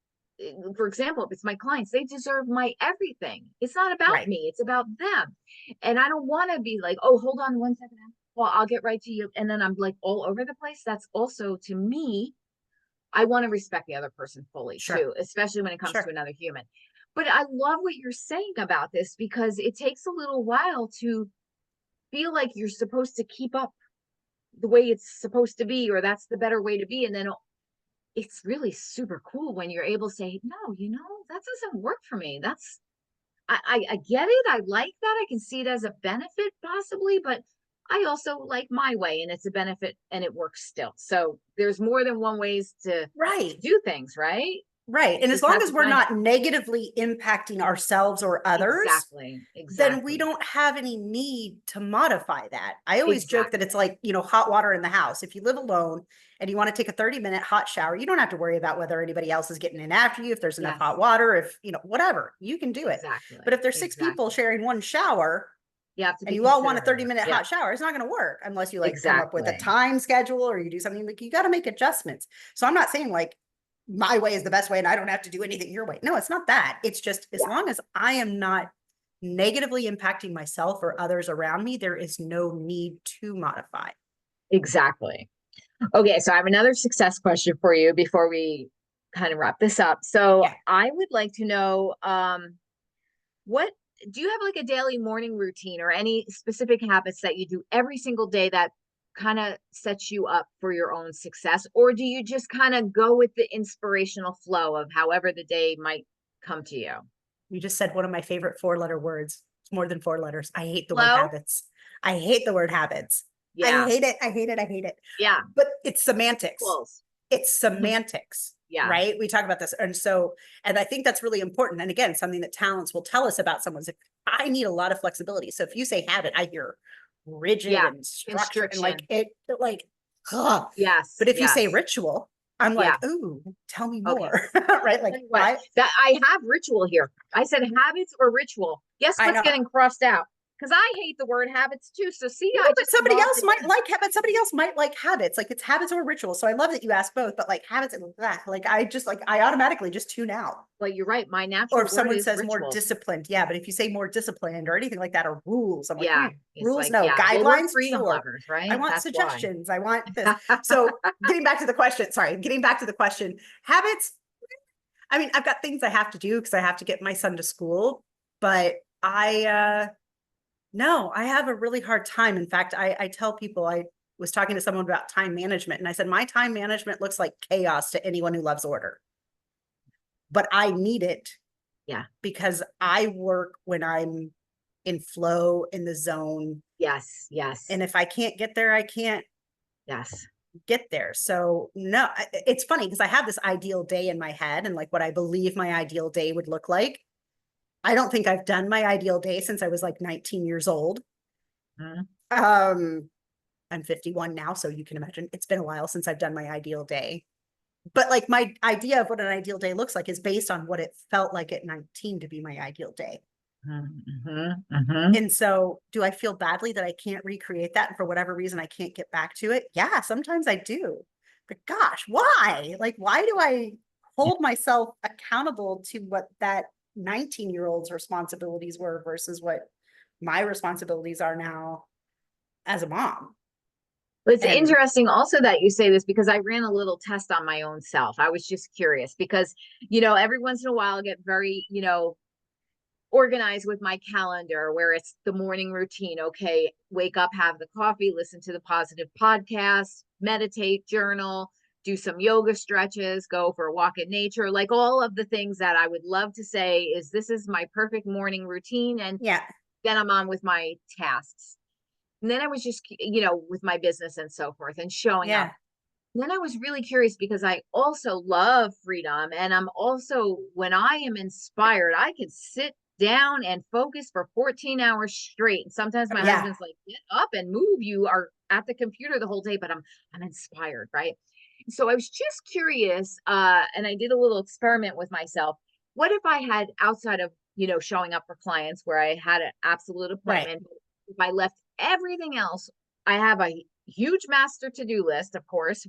for example, if it's my clients, they deserve my everything. It's not about Right. me, it's about them. And I don't want to be like, oh, hold on 1 second. Well, I'll get right to you. And then I'm like all over the place. That's also, to me, I want to respect the other person fully Sure. too, especially when it comes to Sure. another human. But I love what you're saying about this, because it takes a little while to feel like you're supposed to keep up the way it's supposed to be, or that's the better way to be. And then it's really super cool when you're able to say, no, that doesn't work for me. I get it. I like that. I can see it as a benefit possibly, but I also like my way, and it's a benefit and it works still. So there's more than one ways to Right. do things, right? Right. You And as just long have as to we're find it. not negatively impacting ourselves or others, Exactly. then we Exactly. don't have any need to modify that. I always joke that Exactly. it's like, hot water in the house. If you live alone and you want to take a 30-minute hot shower, you don't have to worry about whether anybody else is getting in after you, if there's enough Yes. hot water, if, whatever, you can do it. But Exactly. if there's 6 people Exactly. sharing one shower You have to and be you all want a considerate of 30-minute it. Yeah. hot shower, it's not going to work unless you like come up with a Exactly. time schedule or you do something like you got to make adjustments. So I'm not saying like my way is the best way and I don't have to do anything your way. No, it's not that. It's just as Yeah. long as I am not negatively impacting myself or others around me, there is no need to modify. Exactly. Okay, so I have another success question for you before we kind of wrap this up. So Yeah. I would like to know, what do you have, like a daily morning routine or any specific habits that you do every single day that kind of sets you up for your own success? Or do you just kind of go with the inspirational flow of however the day might come to you? You just said one of my favorite 4-letter words. It's more than 4 letters. I hate the word Flow? habits. I hate the word habits. I Yeah. hate it. I hate it. I hate it. Yeah. But it's semantics. Close. It's semantics, Yeah. right? We talk about this. And I think that's really important. And again, something that talents will tell us about someone's, if I need a lot of flexibility. So if you say habit, I hear rigid Yeah. and structure and Constriction. like, ugh. Yes. But if you say Yes. ritual, I'm Yeah. like, ooh, tell me Okay. more, right? Like Tell you what, that I have ritual here. I said habits or ritual. Guess I what's know. getting crossed out? Because I hate the word habits too. So see, No, I but just somebody evolved else it might in. like habits. Somebody else might like habits. Like it's habits or rituals. So I love that you asked both, but like habits and that, like I just like I automatically just tune out. Well, you're right. My Or natural if word someone is says more rituals. disciplined, yeah. But if you say more disciplined or anything like that, or rules, I'm like, Yeah. It's rules, like, no. yeah. Well, we're Guidelines, freedom sure. lovers, I right? want That's why. suggestions. I want this. So getting back to the question, sorry, getting back to the question, habits. I mean, I've got things I have to do because I have to get my son to school, but no, I have a really hard time. In fact, I tell people I was talking to someone about time management, and I said, my time management looks like chaos to anyone who loves order, but I need it Yeah. because I work when I'm in flow, in the zone. Yes, yes, And if I can't get there, I can't yes. get there. So no, it's funny because I have this ideal day in my head and like what I believe my ideal day would look like. I don't think I've done my ideal day since I was like 19 years old. Mhm, Um, I'm 51 now, so you can imagine it's been a while since I've done my ideal day. But like my idea of what an ideal day looks like is based on what it felt like at 19 to be my ideal day. mhm, mhm, mhm. And so, do I feel badly that I can't recreate that? And for whatever reason, I can't get back to it? Yeah, sometimes I do. But gosh, why? Like, why do I Yeah. hold myself accountable to what that 19-year-old's responsibilities were versus what my responsibilities are now as a mom? But it's And interesting also that you say this because I ran a little test on my own self. I was just curious because, every once in a while I get very, organized with my calendar where it's the morning routine. Okay, wake up, have the coffee, listen to the positive podcast, meditate, journal, do some yoga stretches, go for a walk in nature, like all of the things that I would love to say is this is my perfect morning routine. And yeah, then I'm on with my tasks. And then I was just, with my business and so forth and showing up. yeah, And then I was really curious because I also love freedom. And I'm also, when I am inspired, I can sit down and focus for 14 hours straight. And sometimes my yeah, husband's like, get up and move. You are at the computer the whole day, but I'm inspired, right? So I was just curious, and I did a little experiment with myself. What if I had outside of, showing up for clients where I had an absolute right. appointment, if I left everything else, I have a huge master to-do list, of course.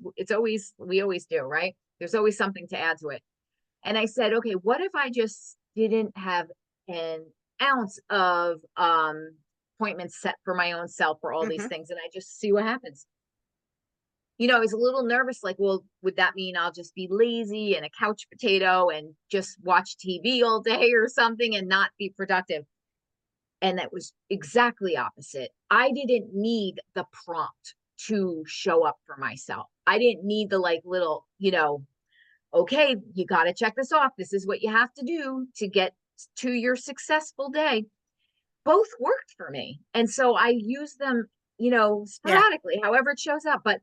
We always do, right? There's always something to add to it. And I said, okay, what if I just didn't have an ounce of appointments set for my own self for all these Hmm. things and I just see what happens? I was a little nervous, like, well, would that mean I'll just be lazy and a couch potato and just watch TV all day or something and not be productive? And that was exactly opposite. I didn't need the prompt to show up for myself. I didn't need the like little, okay, you got to check this off. This is what you have to do to get to your successful day. Both worked for me. And so I use them, Yeah, sporadically, however it shows up. But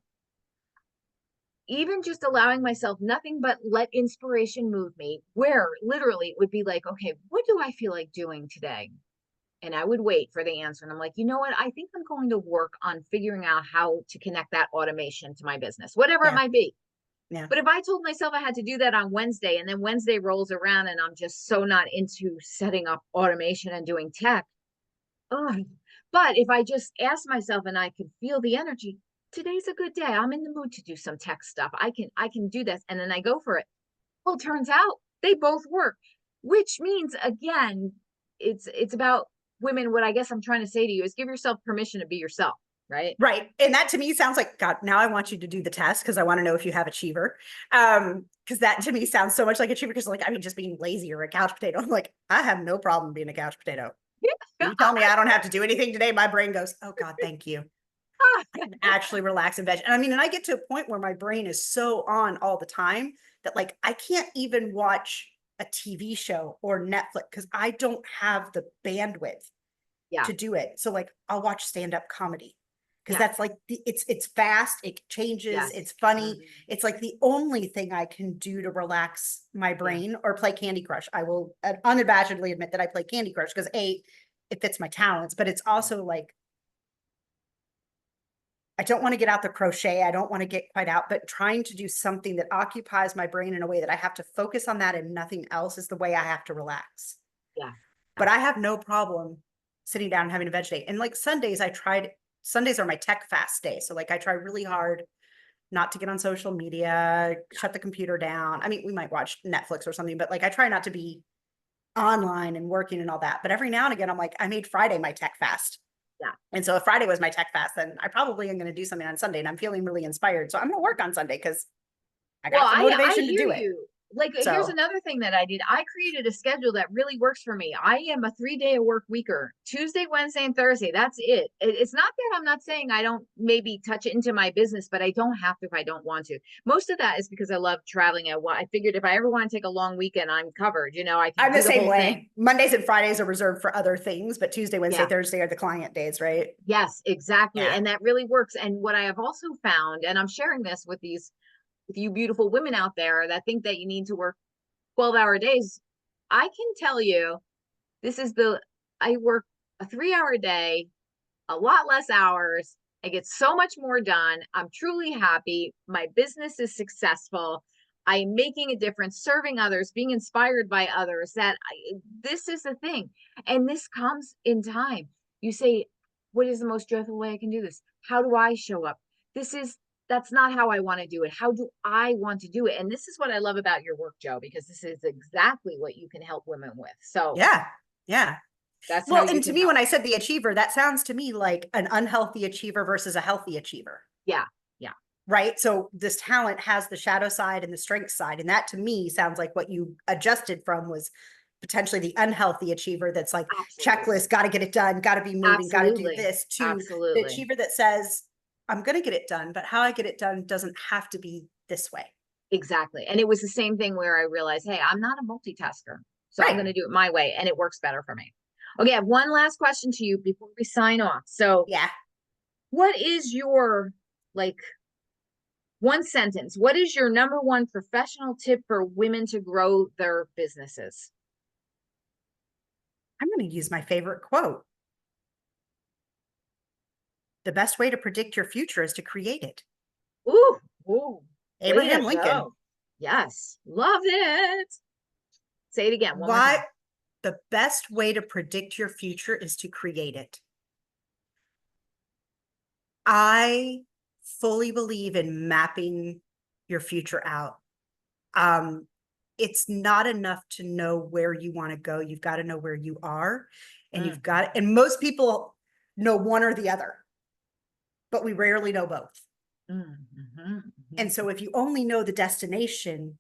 even just allowing myself nothing but let inspiration move me, where literally it would be like, okay, what do I feel like doing today? And I would wait for the answer. And I'm like, you know what? I think I'm going to work on figuring out how to connect that automation to my business, whatever it yeah, might be. yeah, But if I told myself I had to do that on Wednesday and then Wednesday rolls around and I'm just so not into setting up automation and doing tech, oh, but if I just ask myself and I can feel the energy, today's a good day. I'm in the mood to do some tech stuff. I can do this. And then I go for it. Well, it turns out they both work, which means again, it's about women. What I guess I'm trying to say to you is give yourself permission to be yourself, right? right. And that to me sounds like, God, now I want you to do the test because I want to know if you have achiever. Because that to me sounds so much like achiever because like, I mean, just being lazy or a couch potato. I'm like, I have no problem being a couch potato. Yeah. You tell me I don't have to do anything today, my brain goes, oh God, thank you. I can actually relax and veg. And I mean, and I get to a point where my brain is so on all the time that like I can't even watch a TV show or Netflix because I don't have the bandwidth Yeah. to do it. So like I'll watch stand-up comedy because Yeah. that's like it's fast, it changes, Yes. it's funny. Mhm. It's like the only thing I can do to relax my Yeah. brain or play Candy Crush. I will unabashedly admit that I play Candy Crush because it fits my talents, but it's also like I don't want to get out the crochet. I don't want to get quite out, but trying to do something that occupies my brain in a way that I have to focus on that and nothing else is the way I have to relax. Yeah. But I have no problem sitting down and having a veg day. And like Sundays are my tech fast day. So like I try really hard not to get on social media, Yeah. shut the computer down. I mean, we might watch Netflix or something, but like I try not to be online and working and all that. But every now and again, I'm like, I made Friday my tech fast. Yeah. And so if Friday was my tech fast, then I probably am going to do something on Sunday and I'm feeling really inspired. So I'm going to work on Sunday because I Well, got the I motivation to hear do it. you. like here's So another thing that I did. I created a schedule that really works for me. I am a 3 day a work weeker. Tuesday, Wednesday, and Thursday. That's it. It's not that I'm not saying I don't maybe touch it into my business, but I don't have to if I don't want to. Most of that is because I love traveling. I figured if I ever want to take a long weekend, I'm covered. You know, I can I'm the do the same whole thing. way. Mondays and Fridays are reserved for other things, but Tuesday, Wednesday, Yeah. Thursday are the client days, right? Yes, exactly. Yeah. And that really works. And what I have also found, and I'm sharing this with you beautiful women out there that think that you need to work 12-hour days, I can tell you this is I work a 3 hour day, a lot less hours. I get so much more done. I'm truly happy. My business is successful. I'm making a difference, serving others, being inspired by others. This is the thing. And this comes in time. You say, what is the most joyful way I can do this? How do I show up? This is that's not how I want to do it. How do I want to do it? And this is what I love about your work, Joe, because this is exactly what you can help women with. So Yeah. Yeah. that's how Well, you and to can me, help. when I said the achiever, that sounds to me like an unhealthy achiever versus a healthy achiever. Yeah. Yeah. Right. So this talent has the shadow side and the strength side. And that to me sounds like what you adjusted from was potentially the unhealthy achiever that's like Absolutely. checklist, got to get it done, got to be moving, got to do Absolutely. this, to the Absolutely. achiever that says, I'm going to get it done, but how I get it done doesn't have to be this way. Exactly. And it was the same thing where I realized, hey, I'm not a multitasker. So I'm Right. going to do it my way and it works better for me. Okay, I have one last question to you before we sign off. So, Yeah. what is your like one sentence? What is your number one professional tip for women to grow their businesses? I'm going to use my favorite quote. The best way to predict your future is to create it. Ooh, ooh, way to Abraham Lincoln. go. Yes, love it. Say it again one more Why? time. The best way to predict your future is to create it. I fully believe in mapping your future out. Um, it's not enough to know where you want to go. You've got to know where you are, and Mm, and most people know one or the other, but we rarely know both. And mhm. so if you only know the destination,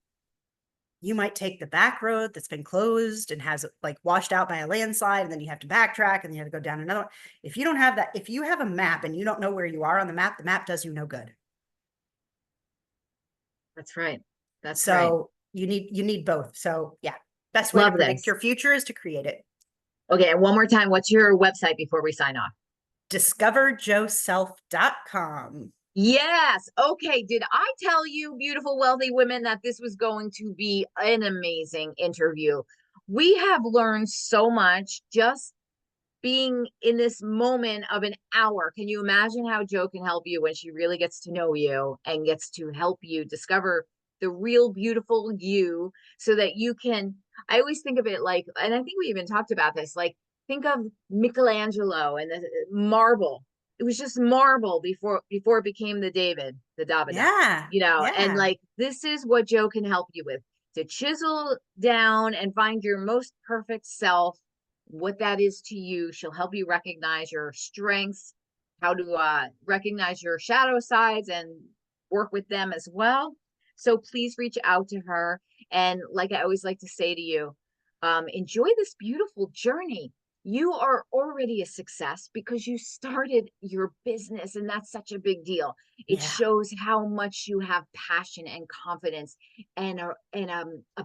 you might take the back road that's been closed and has like washed out by a landslide, and then you have to backtrack and then you have to go down another one. If you don't have that, if you have a map and you don't know where you are on the map does you no good. That's right. That's right. So you need both. So yeah, best way to Love predict this. your future is to create it. Okay, and one more time, what's your website before we sign off? discoverjoeself.com. Yes. Okay. Did I tell you, beautiful, wealthy women, that this was going to be an amazing interview? We have learned so much just being in this moment of an hour. Can you imagine how Jo can help you when she really gets to know you and gets to help you discover the real beautiful you so that you can? I always think of it like, and I think we even talked about this, like, think of Michelangelo and the marble. It was just marble before it became the David, Yeah. and Yeah. like this is what Jo can help you with, to chisel down and find your most perfect self, what that is to you. She'll help you recognize your strengths, how to recognize your shadow sides and work with them as well. So please reach out to her. And like I always like to say to you, enjoy this beautiful journey. You are already a success because you started your business, and that's such a big deal. It Yeah. shows how much you have passion and confidence and a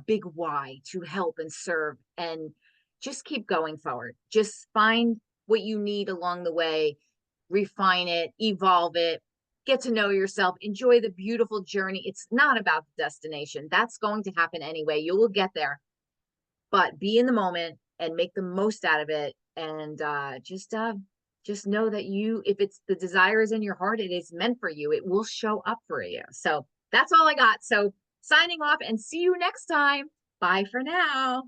big why to help and serve, and just keep going forward. Just find what you need along the way, refine it, evolve it, get to know yourself, enjoy the beautiful journey. It's not about the destination. That's going to happen anyway. You will get there, but be in the moment and make the most out of it. And just know that if it's the desire is in your heart, it is meant for you. It will show up for you. So that's all I got. So signing off and see you next time. Bye for now.